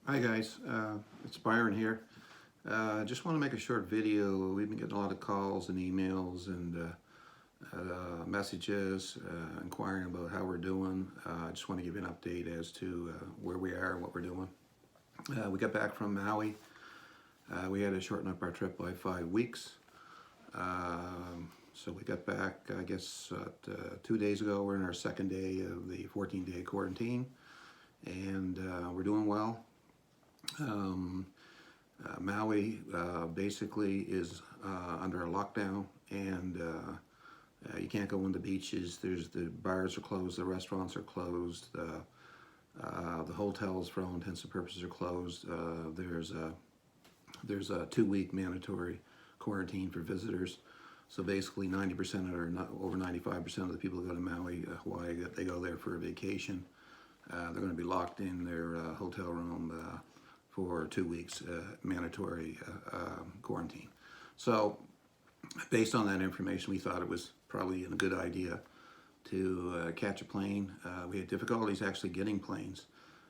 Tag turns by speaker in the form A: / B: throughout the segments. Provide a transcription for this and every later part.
A: Hi guys, it's Byron here. Just want to make a short video. We've been getting a lot of calls and emails and messages inquiring about how we're doing. I just want to give you an update as to where we are and what we're doing. We got back from Maui. We had to shorten up our trip by 5 weeks. So we got back, I guess, 2 days ago. We're in our second day of the 14-day quarantine, and we're doing well. Um, Maui basically is under a lockdown, and you can't go on the beaches. The bars are closed, the restaurants are closed, the hotels, for all intents and purposes, are closed. There's a 2-week mandatory quarantine for visitors. So basically, 90% or not over 95% of the people who go to Maui, Hawaii, they go there for a vacation. They're going to be locked in their hotel room for 2 weeks mandatory quarantine. So based on that information, we thought it was probably a good idea to catch a plane. We had difficulties actually getting planes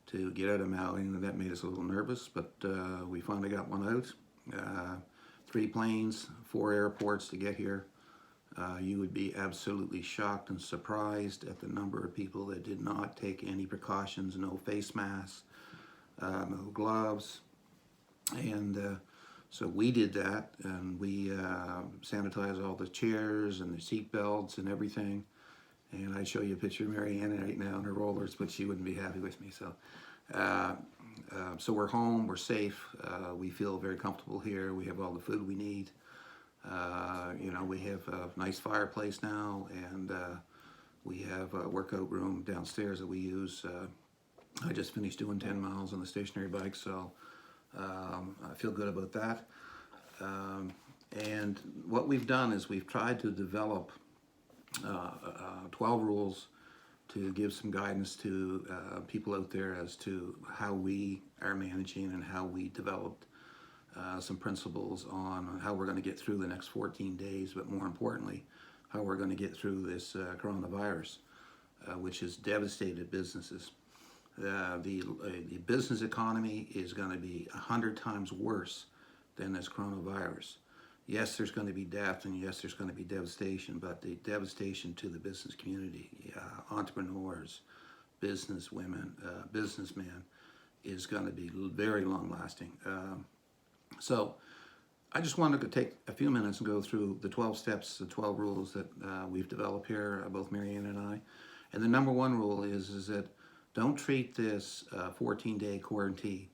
A: to get out of Maui, and that made us a little nervous, but we finally got one out. 3 planes, 4 airports to get here. You would be absolutely shocked and surprised at the number of people that did not take any precautions, no face masks, no gloves, and so we did that, and we sanitized all the chairs and the seat belts and everything. And I'd show you a picture of Marianne right now in her rollers, but she wouldn't be happy with me. So we're home, we're safe, we feel very comfortable here. We have all the food we need. We have a nice fireplace now, and we have a workout room downstairs that we use. I just finished doing 10 miles on the stationary bike, so I feel good about that. And what we've done is we've tried to develop 12 rules to give some guidance to people out there as to how we are managing and how we developed some principles on how we're going to get through the next 14 days, but more importantly, how we're going to get through this coronavirus, which has devastated businesses. The business economy is going to be 100 times worse than this coronavirus. Yes, there's going to be death, and yes, there's going to be devastation, but the devastation to the business community, entrepreneurs, business women, businessmen, is going to be very long lasting. So I just wanted to take a few minutes and go through the 12 steps, the 12 rules that we've developed here, both Marianne and I. And the number one rule is that don't treat this 14-day quarantine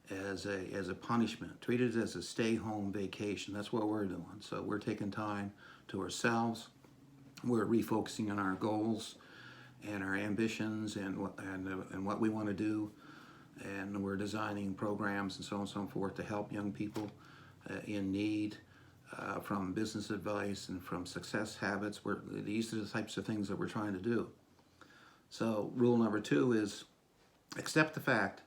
A: as a punishment. Treat it as a stay-home vacation. That's what we're doing. So we're taking time to ourselves. We're refocusing on our goals and our ambitions and what we want to do. And we're designing programs and so on and so forth to help young people in need, from business advice and from success habits. These are the types of things that we're trying to do. So rule number 2 is accept the fact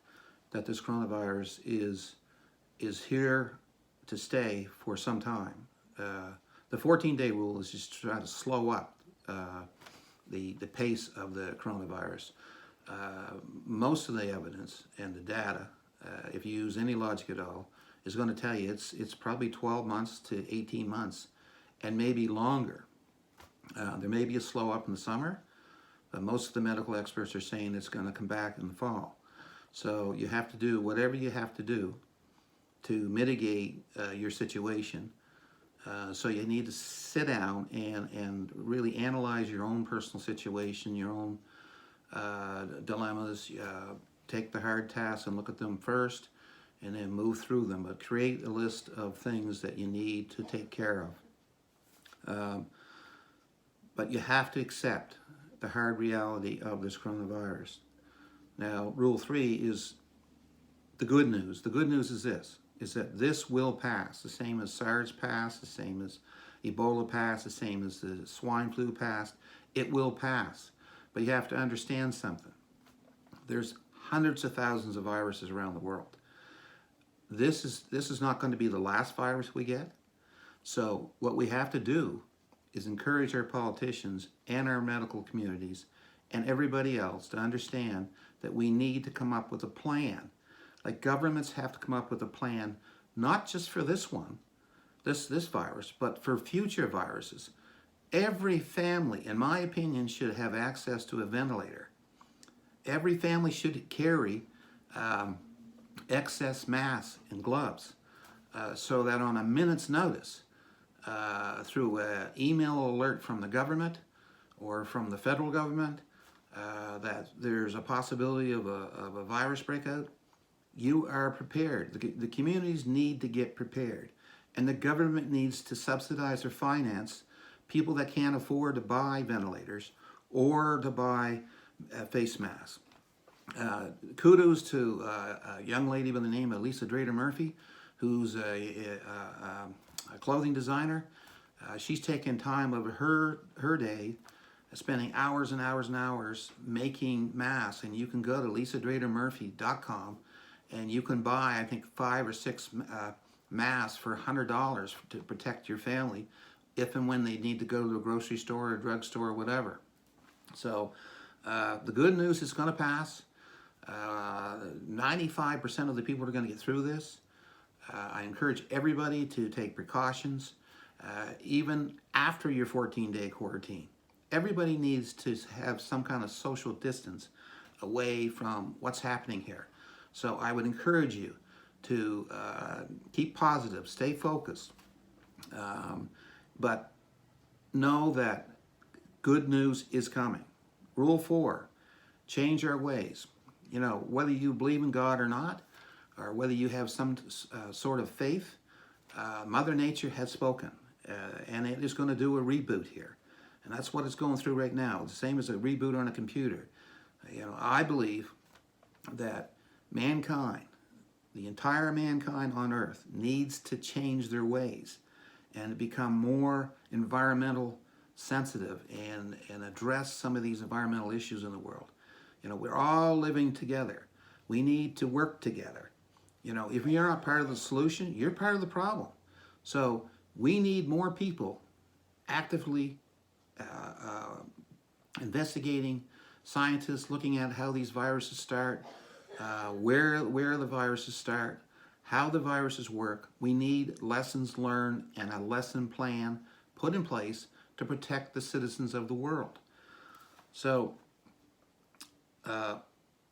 A: that this coronavirus is here to stay for some time. The 14-day rule is just to try to slow up the pace of the coronavirus. Most of the evidence and the data, if you use any logic at all, is going to tell you it's probably 12 months to 18 months and maybe longer. There may be a slow up in the summer, but most of the medical experts are saying it's going to come back in the fall. So you have to do whatever you have to do to mitigate your situation. So you need to sit down and really analyze your own personal situation, your own dilemmas. Take the hard tasks and look at them first, and then move through them. But create a list of things that you need to take care of. But you have to accept the hard reality of this coronavirus. Now, rule 3 is the good news. The good news is this, is that this will pass, the same as SARS passed, the same as Ebola passed, the same as the swine flu passed. It will pass. But you have to understand something. There's hundreds of thousands of viruses around the world. This is not going to be the last virus we get. So what we have to do is encourage our politicians and our medical communities and everybody else to understand that we need to come up with a plan Like governments have to come up with a plan, not just for this one, this virus, but for future viruses. Every family, in my opinion, should have access to a ventilator. Every family should carry excess masks and gloves so that on a minute's notice, through an email alert from the government or from the federal government, that there's a possibility of a virus breakout, you are prepared. The communities need to get prepared. And the government needs to subsidize or finance people that can't afford to buy ventilators or to buy face masks. Kudos to a young lady by the name of Lisa Drader Murphy, who's a clothing designer. She's taken time of her day, spending hours and hours and hours making masks. And you can go to lisadradermurphy.com and you can buy, I think, 5 or 6 masks for $100 to protect your family if and when they need to go to a grocery store or drugstore or whatever. So the good news is going to pass. 95% of the people are going to get through this. I encourage everybody to take precautions, even after your 14-day quarantine. Everybody needs to have some kind of social distance away from what's happening here. So I would encourage you to keep positive, stay focused, but know that good news is coming. Rule 4, change our ways. You know, whether you believe in God or not, or whether you have some sort of faith, Mother Nature has spoken, and it is going to do a reboot here. And that's what it's going through right now. It's the same as a reboot on a computer. You know, I believe that mankind, the entire mankind on Earth, needs to change their ways and become more environmental sensitive and address some of these environmental issues in the world. You know, we're all living together. We need to work together. You know, if you're not part of the solution, you're part of the problem. So we need more people actively investigating, scientists looking at how these viruses start, where the viruses start, how the viruses work. We need lessons learned and a lesson plan put in place to protect the citizens of the world. So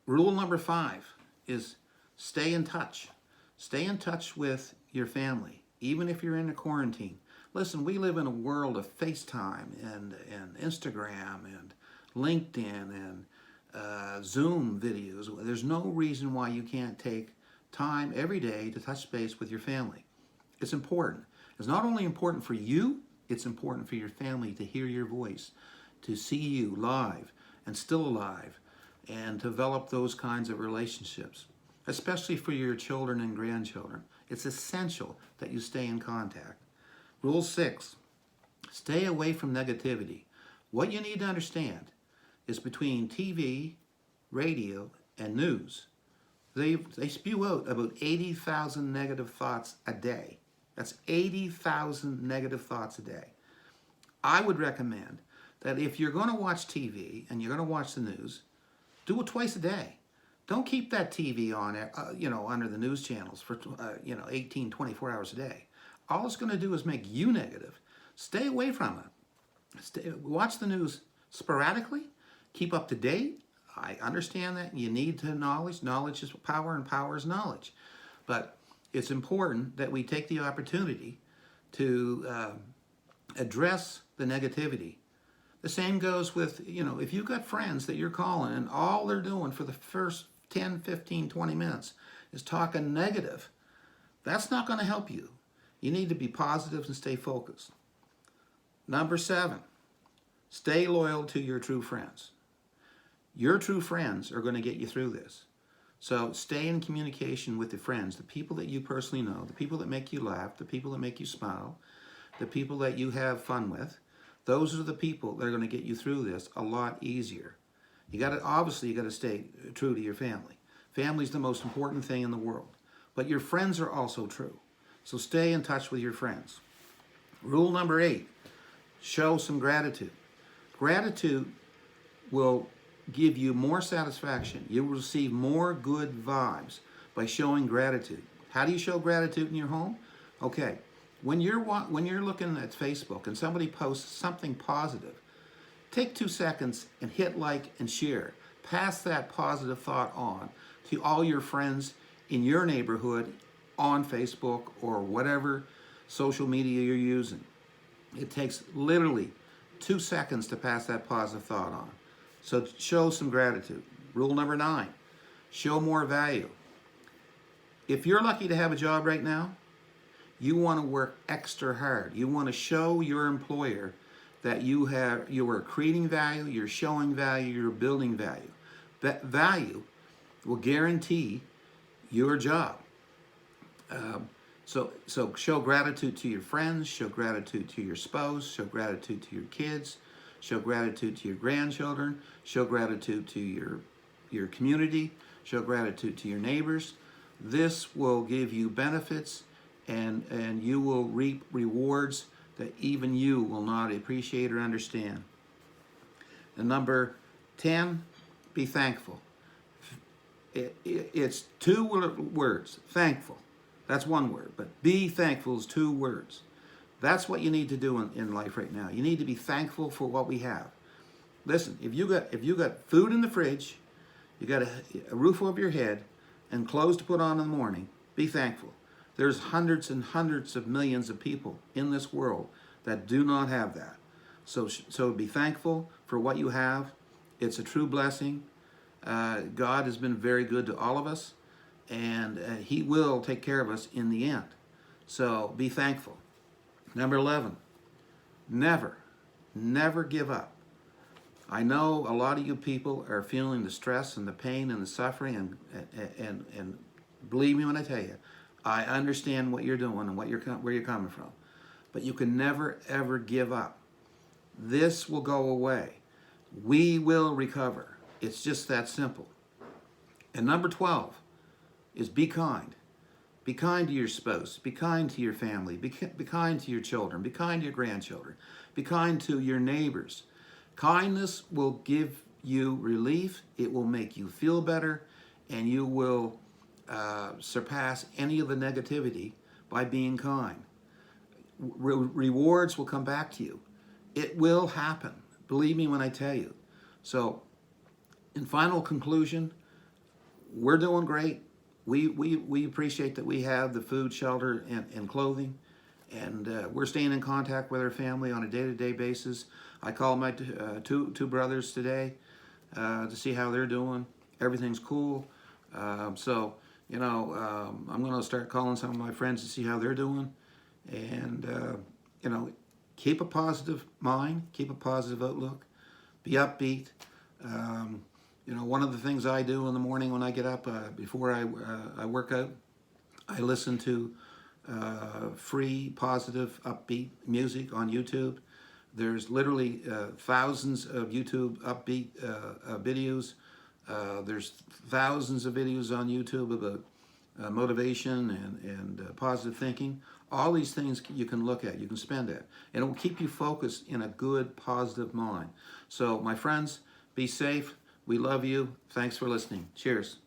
A: rule number 5 is stay in touch. Stay in touch with your family, even if you're in a quarantine. Listen, we live in a world of FaceTime and Instagram and LinkedIn and Zoom videos. There's no reason why you can't take time every day to touch base with your family. It's important. It's not only important for you, it's important for your family to hear your voice, to see you live and still alive, and develop those kinds of relationships, especially for your children and grandchildren. It's essential that you stay in contact. Rule 6, stay away from negativity. What you need to understand is between TV, radio, and news, they spew out about 80,000 negative thoughts a day. That's 80,000 negative thoughts a day. I would recommend that if you're going to watch TV and you're going to watch the news, do it twice a day. Don't keep that TV on, under the news channels for, 18, 24 hours a day. All it's going to do is make you negative. Stay away from it. Watch the news sporadically. Keep up to date. I understand that you need to knowledge. Knowledge is power and power is knowledge. But it's important that we take the opportunity to address the negativity. The same goes with, if you've got friends that you're calling and all they're doing for the first 10, 15, 20 minutes is talking negative, that's not going to help you. You need to be positive and stay focused. Number 7, stay loyal to your true friends. Your true friends are going to get you through this. So stay in communication with the friends, the people that you personally know, the people that make you laugh, the people that make you smile, the people that you have fun with. Those are the people that are going to get you through this a lot easier. You got to stay true to your family. Family's the most important thing in the world. But your friends are also true. So stay in touch with your friends. Rule number 8, show some gratitude. Gratitude will give you more satisfaction. You will receive more good vibes by showing gratitude. How do you show gratitude in your home? Okay, when you're looking at Facebook and somebody posts something positive, take 2 seconds and hit like and share. Pass that positive thought on to all your friends in your neighborhood on Facebook or whatever social media you're using. It takes literally 2 seconds to pass that positive thought on. So show some gratitude. Rule number 9, show more value. If you're lucky to have a job right now, you want to work extra hard. You want to show your employer that you are creating value, you're showing value, you're building value. That value will guarantee your job. So show gratitude to your friends, show gratitude to your spouse, show gratitude to your kids, show gratitude to your grandchildren, show gratitude to your community, show gratitude to your neighbors. This will give you benefits, and you will reap rewards that even you will not appreciate or understand. And number 10, be thankful. It's 2 words, thankful. That's 1 word, but be thankful is 2 words. That's what you need to do in life right now. You need to be thankful for what we have. Listen, if you got food in the fridge, you got a roof over your head, and clothes to put on in the morning, be thankful. There's hundreds and hundreds of millions of people in this world that do not have that. So be thankful for what you have. It's a true blessing. God has been very good to all of us, and He will take care of us in the end. So be thankful. Number 11, never give up. I know a lot of you people are feeling the stress and the pain and the suffering, and believe me when I tell you, I understand what you're doing and where you're coming from. But you can never, ever give up. This will go away. We will recover. It's just that simple. And number 12 is be kind. Be kind to your spouse. Be kind to your family. Be kind to your children. Be kind to your grandchildren. Be kind to your neighbors. Kindness will give you relief. It will make you feel better, and you will surpass any of the negativity by being kind. Rewards will come back to you. It will happen. Believe me when I tell you. So, in final conclusion, we're doing great. We appreciate that we have the food, shelter, and clothing, and we're staying in contact with our family on a day-to-day basis. I called my two brothers today to see how they're doing. Everything's cool. So, you know, I'm going to start calling some of my friends to see how they're doing. And, you know, keep a positive mind, keep a positive outlook, be upbeat. You know, one of the things I do in the morning when I get up, before I work out, I listen to free, positive, upbeat music on YouTube. There's literally thousands of YouTube upbeat videos. There's thousands of videos on YouTube about motivation and positive thinking. All these things you can look at, you can spend at, and it will keep you focused in a good, positive mind. So, my friends, be safe. We love you. Thanks for listening. Cheers.